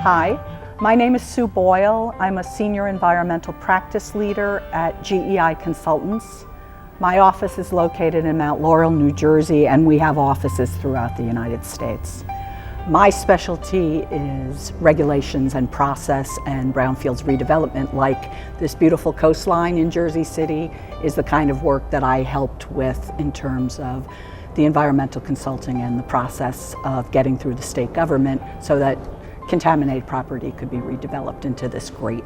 Hi, my name is Sue Boyle. I'm a Senior Environmental Practice Leader at GEI Consultants. My office is located in Mount Laurel, New Jersey, and we have offices throughout the United States. My specialty is regulations and process and brownfields redevelopment. Like this beautiful coastline in Jersey City is the kind of work that I helped with in terms of the environmental consulting and the process of getting through the state government so that contaminated property could be redeveloped into this great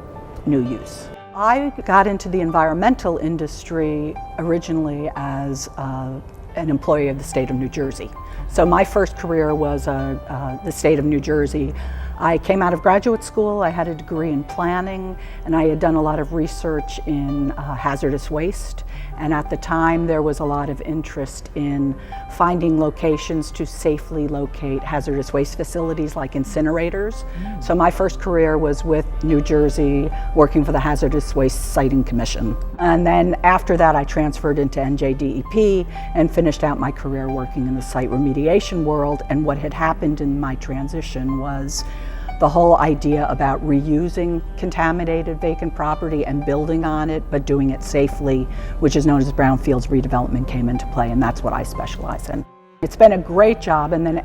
new use. I got into the environmental industry originally as an employee of the state of New Jersey. So my first career was the state of New Jersey. I came out of graduate school, I had a degree in planning, and I had done a lot of research in hazardous waste. And at the time, there was a lot of interest in finding locations to safely locate hazardous waste facilities like incinerators. So my first career was with New Jersey, working for the Hazardous Waste Siting Commission. And then after that, I transferred into NJDEP and finished out my career working in the site remediation world. And what had happened in my transition was the whole idea about reusing contaminated vacant property and building on it, but doing it safely, which is known as brownfields redevelopment, came into play, and that's what I specialize in. It's been a great job, and then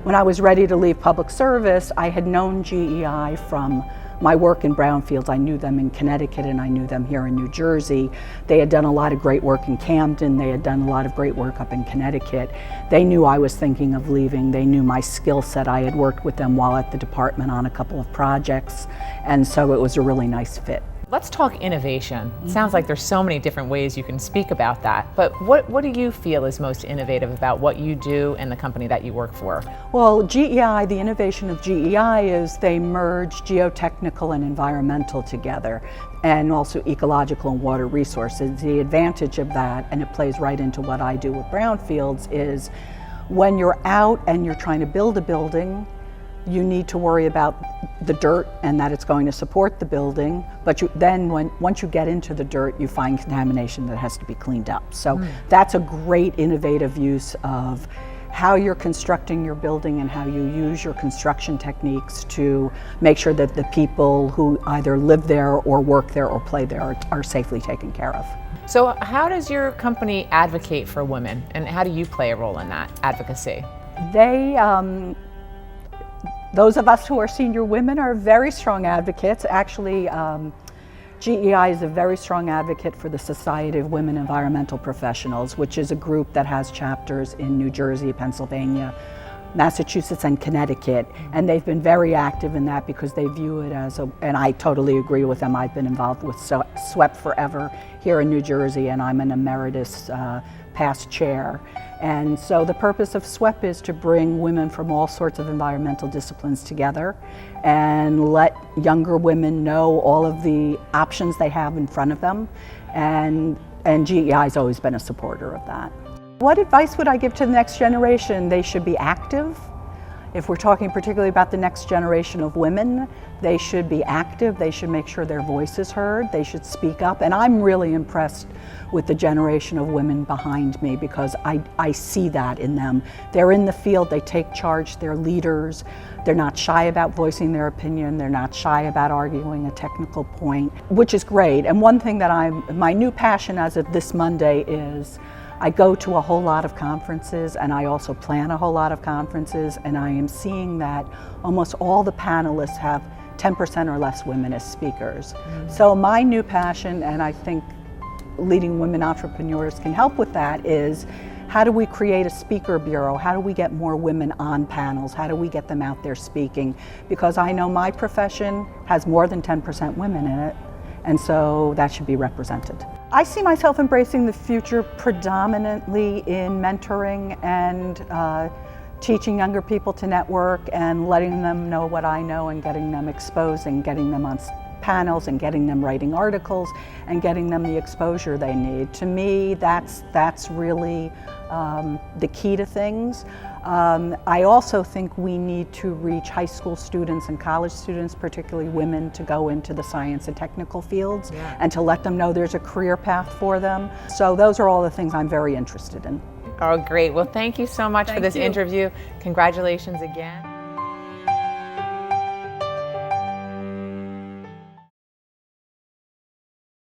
when I was ready to leave public service, I had known GEI from my work in brownfields. I knew them in Connecticut and I knew them here in New Jersey. They had done a lot of great work in Camden. They had done a lot of great work up in Connecticut. They knew I was thinking of leaving. They knew my skill set. I had worked with them while at the department on a couple of projects, and so it was a really nice fit. Let's talk innovation. It sounds like there's so many different ways you can speak about that, but what do you feel is most innovative about what you do and the company that you work for? Well, GEI, the innovation of GEI is they merge geotechnical and environmental together, and also ecological and water resources. The advantage of that, and it plays right into what I do with brownfields, is when you're out and you're trying to build a building, you need to worry about the dirt and that it's going to support the building, but once you get into the dirt, you find contamination that has to be cleaned up. So that's a great innovative use of how you're constructing your building and how you use your construction techniques to make sure that the people who either live there or work there or play there are safely taken care of. So how does your company advocate for women, and how do you play a role in that advocacy? Those of us who are senior women are very strong advocates. Actually, GEI is a very strong advocate for the Society of Women Environmental Professionals, which is a group that has chapters in New Jersey, Pennsylvania, Massachusetts, and Connecticut. And they've been very active in that because they view it as and I totally agree with them. I've been involved with SWEP forever here in New Jersey, and I'm an emeritus past chair. And so the purpose of SWEP is to bring women from all sorts of environmental disciplines together and let younger women know all of the options they have in front of them. And GEI has always been a supporter of that. What advice would I give to the next generation? They should be active. If we're talking particularly about the next generation of women, they should be active. They should make sure their voice is heard. They should speak up. And I'm really impressed with the generation of women behind me because I see that in them. They're in the field, they take charge, they're leaders. They're not shy about voicing their opinion. They're not shy about arguing a technical point, which is great. And one thing that my new passion as of this Monday is I go to a whole lot of conferences, and I also plan a whole lot of conferences, and I am seeing that almost all the panelists have 10% or less women as speakers. So my new passion, and I think leading women entrepreneurs can help with that, is how do we create a speaker bureau? How do we get more women on panels? How do we get them out there speaking? Because I know my profession has more than 10% women in it, and so that should be represented. I see myself embracing the future predominantly in mentoring and teaching younger people to network and letting them know what I know and getting them exposed and getting them on panels and getting them writing articles and getting them the exposure they need. To me, that's really the key to things. I also think we need to reach high school students and college students, particularly women, to go into the science and technical fields and to let them know there's a career path for them. So those are all the things I'm very interested in. Oh, great. Well, thank you so much for this interview. Congratulations again.